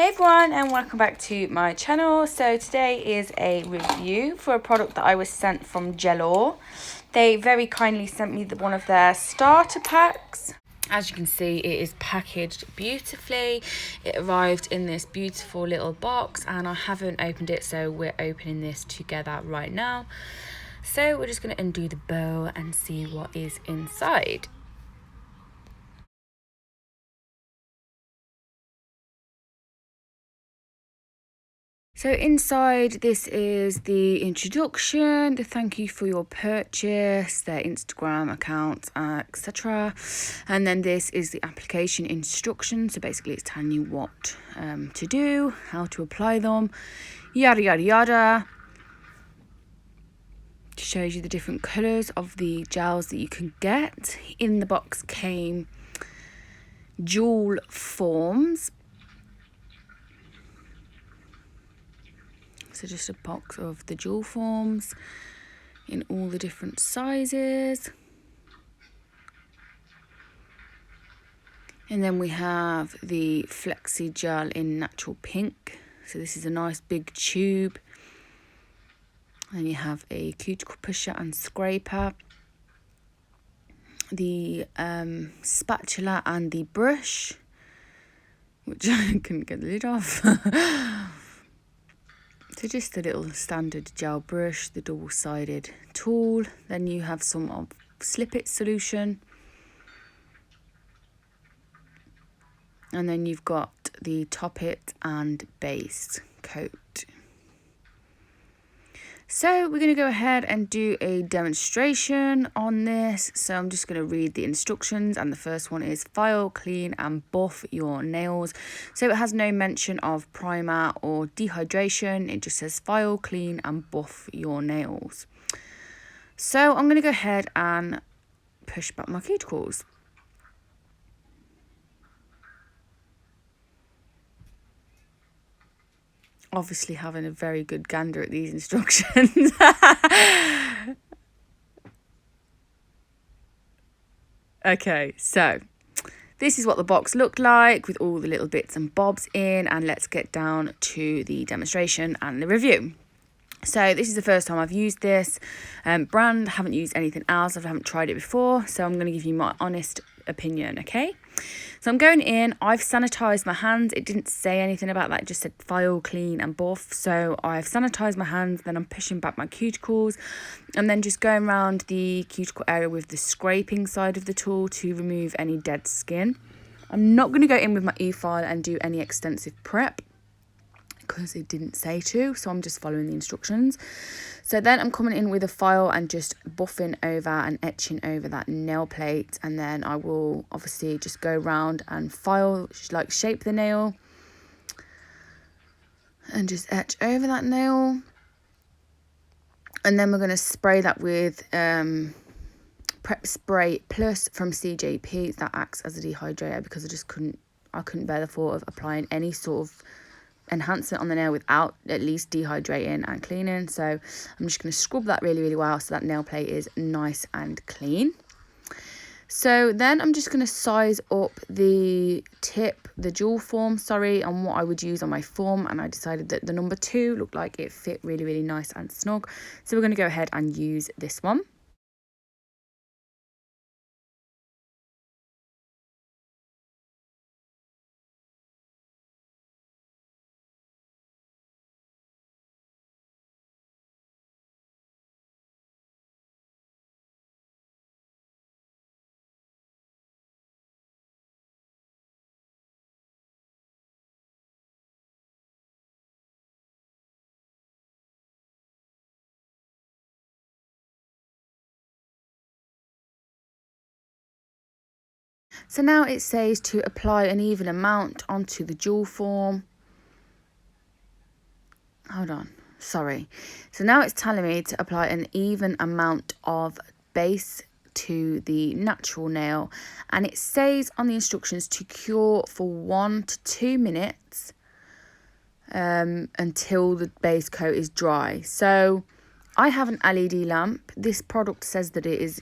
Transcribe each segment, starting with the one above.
Hey everyone, and welcome back to my channel. So today is a review for a product that I was sent from Gelor. They very kindly sent me one of their starter packs. As you can see, it is packaged beautifully. It arrived in this beautiful little box and I haven't opened it, so we're opening this together right now. So we're just going to undo the bow and see what is inside. So inside, this is the introduction, the thank you for your purchase, their Instagram account, etc. And then this is the application instructions. So basically it's telling you what to do, how to apply them, yada yada yada. It shows you the different colours of the gels that you can get. In the box came jewel forms. So just a box of the jewel forms in all the different sizes. And then we have the Flexi Gel in natural pink. So this is a nice big tube. And you have a cuticle pusher and scraper. The spatula and the brush, which I couldn't get the lid off. So just a little standard gel brush, the double-sided tool. Then you have some of Slip It solution. And then you've got the Top It and Base coat. So we're going to go ahead and do a demonstration on this. So I'm just going to read the instructions, and the first one is file, clean and buff your nails. So it has no mention of primer or dehydration. It just says file, clean and buff your nails. So I'm going to go ahead and push back my cuticles. Obviously having a very good gander at these instructions. Okay, so this is what the box looked like with all the little bits and bobs in, and let's get down to the demonstration and the review. So this is the first time I've used this brand. I haven't used anything else. I haven't tried it before, so I'm going to give you my honest opinion, okay? So I'm going in. I've sanitized my hands. It didn't say anything about that. It just said file, clean and buff. So I've sanitized my hands. Then I'm pushing back my cuticles and then just going around the cuticle area with the scraping side of the tool to remove any dead skin. I'm not going to go in with my e-file and do any extensive prep, because it didn't say to, so I'm just following the instructions. So then I'm coming in with a file and just buffing over and etching over that nail plate, and then I will obviously just go around and file, like shape the nail and just etch over that nail. And then we're going to spray that with Prep Spray Plus from CJP. That acts as a dehydrator, because I couldn't bear the thought of applying any sort of enhancement on the nail without at least dehydrating and cleaning. So I'm just going to scrub that really well so that nail plate is nice and clean. So then I'm just going to size up the jewel form, on what I would use on my form, and I decided that the number 2 looked like it fit really nice and snug, so we're going to go ahead and use this one. So now it says to apply an even amount onto the jewel form. Hold on, sorry. So now it's telling me to apply an even amount of base to the natural nail, and it says on the instructions to cure for 1 to 2 minutes until the base coat is dry. So I have an LED lamp. This product says that it is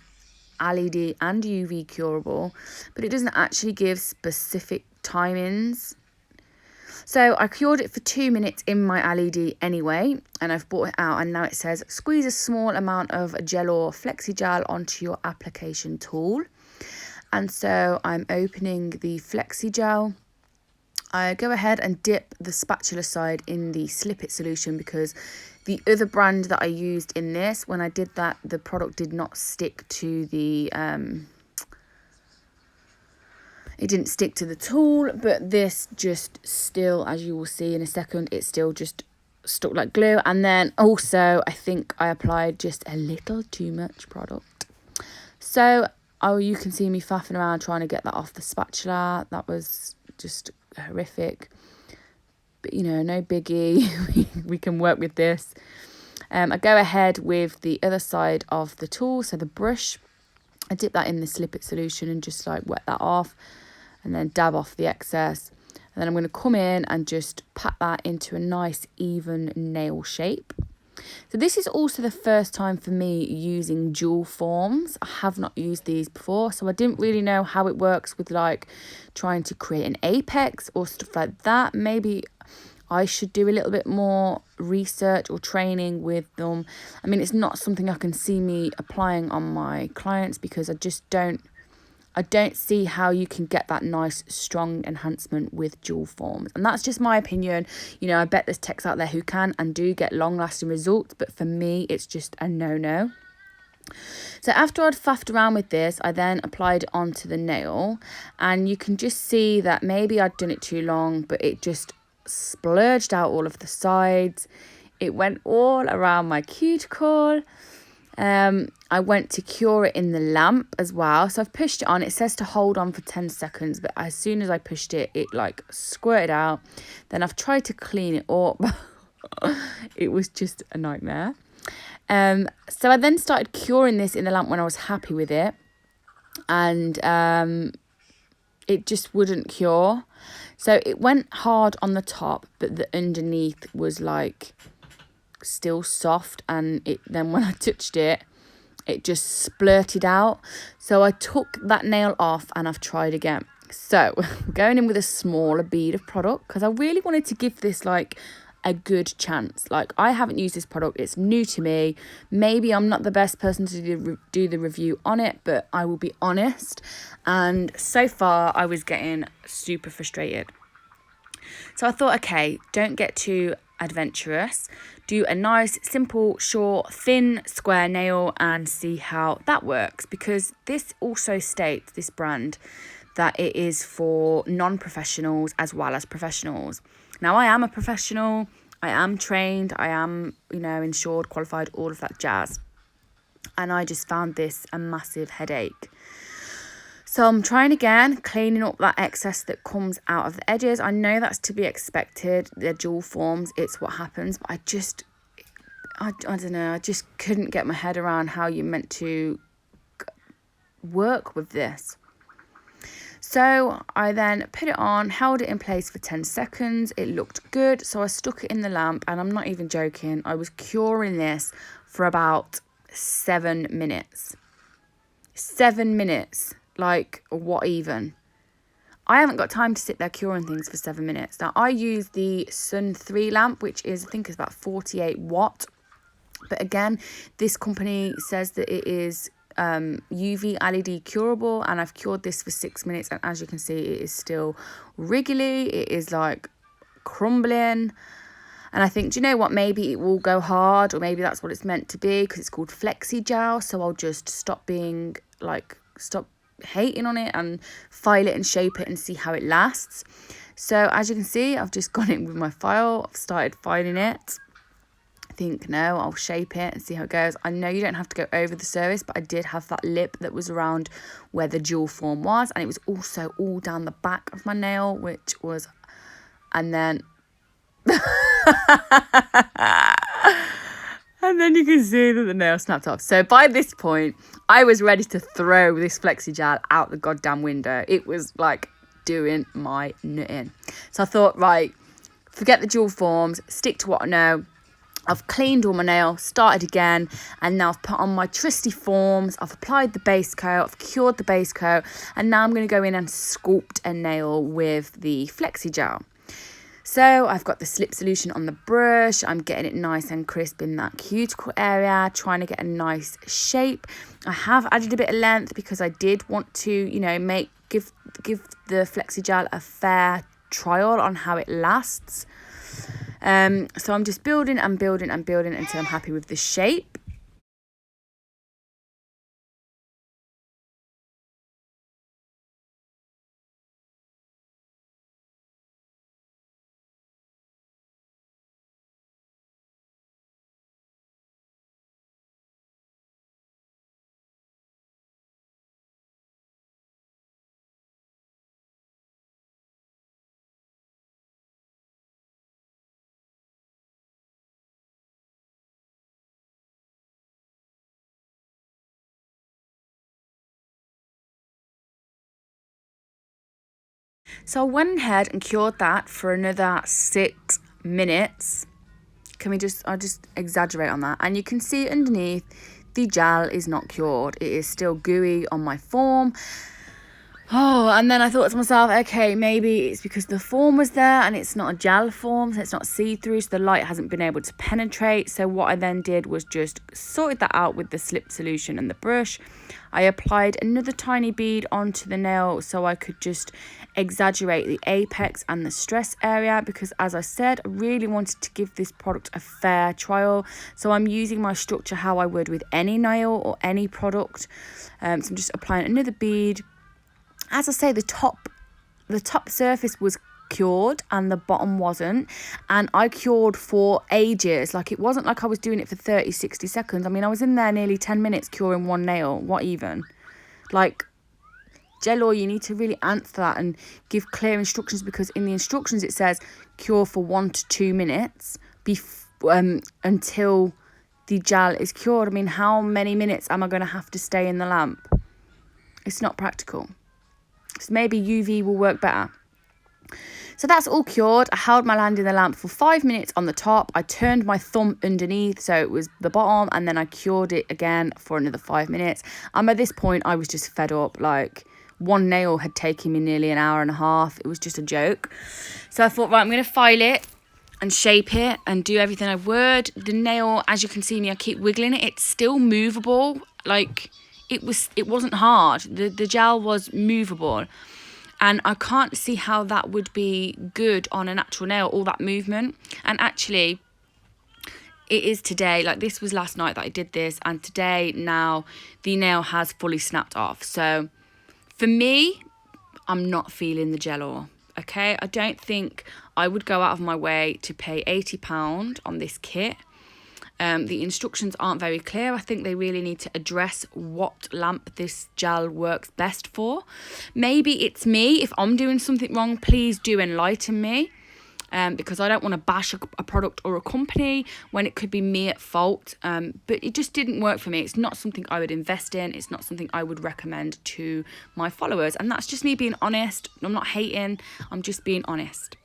LED and UV curable, but it doesn't actually give specific timings. So I cured it for 2 minutes in my LED anyway, and I've brought it out, and now it says squeeze a small amount of Gelor Flexi Gel onto your application tool. And so I'm opening the Flexi Gel. I go ahead and dip the spatula side in the Slip It solution, because the other brand that I used in this, when I did that, the product did not stick to the it didn't stick to the tool, but this just still, as you will see in a second, it still just stuck like glue. And then also I think I applied just a little too much product. So you can see me faffing around trying to get that off the spatula. That was just horrific, but you know, no biggie. We can work with this. I go ahead with the other side of the tool, so the brush. I dip that in the Slip It solution and just like wet that off, and then dab off the excess. And then I'm going to come in and just pat that into a nice even nail shape. So this is also the first time for me using jewel forms. I have not used these before, so I didn't really know how it works with like trying to create an apex or stuff like that. Maybe I should do a little bit more research or training with them. I mean, it's not something I can see me applying on my clients, because I don't see how you can get that nice strong enhancement with jewel forms. And that's just my opinion. You know, I bet there's techs out there who can and do get long lasting results, but for me it's just a no. So after I'd faffed around with this, I then applied it onto the nail, and you can just see that maybe I'd done it too long, but it just splurged out all of the sides. It went all around my cuticle. I went to cure it in the lamp as well. So I've pushed it on. It says to hold on for 10 seconds, but as soon as I pushed it, it like squirted out. Then I've tried to clean it up. It was just a nightmare. So I then started curing this in the lamp when I was happy with it, and it just wouldn't cure. So it went hard on the top, but the underneath was like still soft, and then when I touched it, it just splurted out. So I took that nail off and I've tried again. So going in with a smaller bead of product, because I really wanted to give this like a good chance. Like, I haven't used this product, it's new to me. Maybe I'm not the best person to do the review on it, but I will be honest, and so far I was getting super frustrated. So I thought, okay, don't get too adventurous, do a nice simple short thin square nail and see how that works, because this also states, this brand, that it is for non-professionals as well as professionals. Now, I am a professional, I am trained, I am, you know, insured, qualified, all of that jazz, and I just found this a massive headache. So I'm trying again, cleaning up that excess that comes out of the edges. I know that's to be expected. They're jewel forms. It's what happens. But I don't know. I just couldn't get my head around how you're meant to work with this. So I then put it on, held it in place for 10 seconds. It looked good. So I stuck it in the lamp, and I'm not even joking. I was curing this for about 7 minutes. 7 minutes. Like, what even? I haven't got time to sit there curing things for 7 minutes. Now, I use the Sun 3 lamp, which is, I think, is about 48 watt. But again, this company says that it is UV LED curable, and I've cured this for 6 minutes, and as you can see, it is still wriggly. It is like crumbling. And I think, do you know what, maybe it will go hard, or maybe that's what it's meant to be, because it's called Flexi Gel. So I'll just stop hating on it and file it and shape it and see how it lasts. So as you can see, I've just gone in with my file. I've started filing it. I think, no, I'll shape it and see how it goes. I know you don't have to go over the surface, but I did have that lip that was around where the jewel form was, and it was also all down the back of my nail, which was, and then and then you can see that the nail snapped off. So by this point, I was ready to throw this Flexi Gel out the goddamn window. It was like doing my nutting. So I thought, right, forget the jewel forms, stick to what I know. I've cleaned all my nails, started again, and now I've put on my trusty forms. I've applied the base coat, I've cured the base coat, and now I'm going to go in and sculpt a nail with the Flexi Gel. So I've got the slip solution on the brush. I'm getting it nice and crisp in that cuticle area, trying to get a nice shape. I have added a bit of length because I did want to, you know, give the Flexi Gel a fair trial on how it lasts. So I'm just building and building and building until I'm happy with the shape. So I went ahead and cured that for another 6 minutes. I'll just exaggerate on that. And you can see underneath, the gel is not cured. It is still gooey on my form. Oh, and then I thought to myself, okay, maybe it's because the form was there and it's not a gel form, so it's not see-through, so the light hasn't been able to penetrate. So what I then did was just sorted that out with the slip solution and the brush. I applied another tiny bead onto the nail so I could just exaggerate the apex and the stress area, because as I said, I really wanted to give this product a fair trial. So I'm using my structure how I would with any nail or any product. So I'm just applying another bead. As I say, the top surface was cured and the bottom wasn't, and I cured for ages. Like, it wasn't like I was doing it for 30-60 seconds. I mean, I was in there nearly 10 minutes curing one nail. What even? Like, Gelor, you need to really answer that and give clear instructions, because in the instructions it says cure for 1 to 2 minutes until the gel is cured. I mean, how many minutes am I going to have to stay in the lamp? It's not practical. So maybe UV will work better. So that's all cured. I held my hand in the lamp for 5 minutes on the top. I turned my thumb underneath so it was the bottom, and then I cured it again for another 5 minutes. And by this point, I was just fed up. Like, one nail had taken me nearly an hour and a half. It was just a joke. So I thought, right, I'm going to file it and shape it and do everything I would. The nail, as you can see me, I keep wiggling it. It's still movable. Like, it wasn't hard. The gel was movable, and I can't see how that would be good on an actual nail, all that movement. And actually, it is today. Like, this was last night that I did this, and today now the nail has fully snapped off. So for me, I'm not feeling the Gelor. Okay, I don't think I would go out of my way to pay £80 on this kit. The instructions aren't very clear. I think they really need to address what lamp this gel works best for. Maybe it's me. If I'm doing something wrong, please do enlighten me. Because I don't want to bash a product or a company when it could be me at fault. But it just didn't work for me. It's not something I would invest in. It's not something I would recommend to my followers. And that's just me being honest. I'm not hating. I'm just being honest.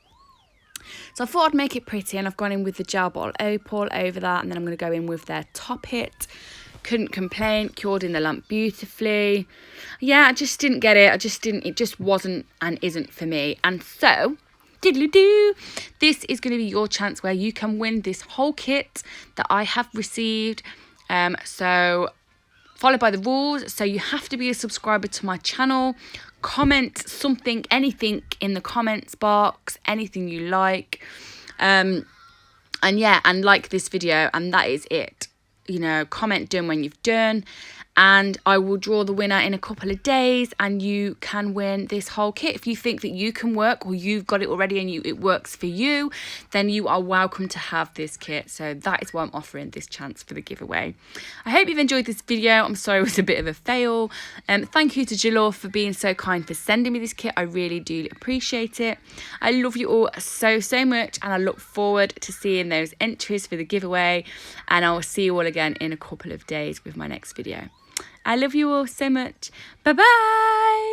So I thought I'd make it pretty, and I've gone in with the gel bottle opal over that, and then I'm going to go in with their top hit. Couldn't complain, cured in the lamp beautifully. Yeah, I just didn't get it. It just wasn't and isn't for me. And so, diddly-doo, this is going to be your chance where you can win this whole kit that I have received. So followed by the rules. So you have to be a subscriber to my channel. Comment something, anything in the comments box, anything you like. And yeah, and like this video, and that is it. You know, comment done when you've done, and I will draw the winner in a couple of days, and you can win this whole kit. If you think that you can work, or you've got it already and it works for you, then you are welcome to have this kit. So that is why I'm offering this chance for the giveaway. I hope you've enjoyed this video. I'm sorry it was a bit of a fail. Thank you to Gelor for being so kind for sending me this kit. I really do appreciate it. I love you all so much, and I look forward to seeing those entries for the giveaway, and I will see you all again in a couple of days with my next video. I love you all so much. Bye bye.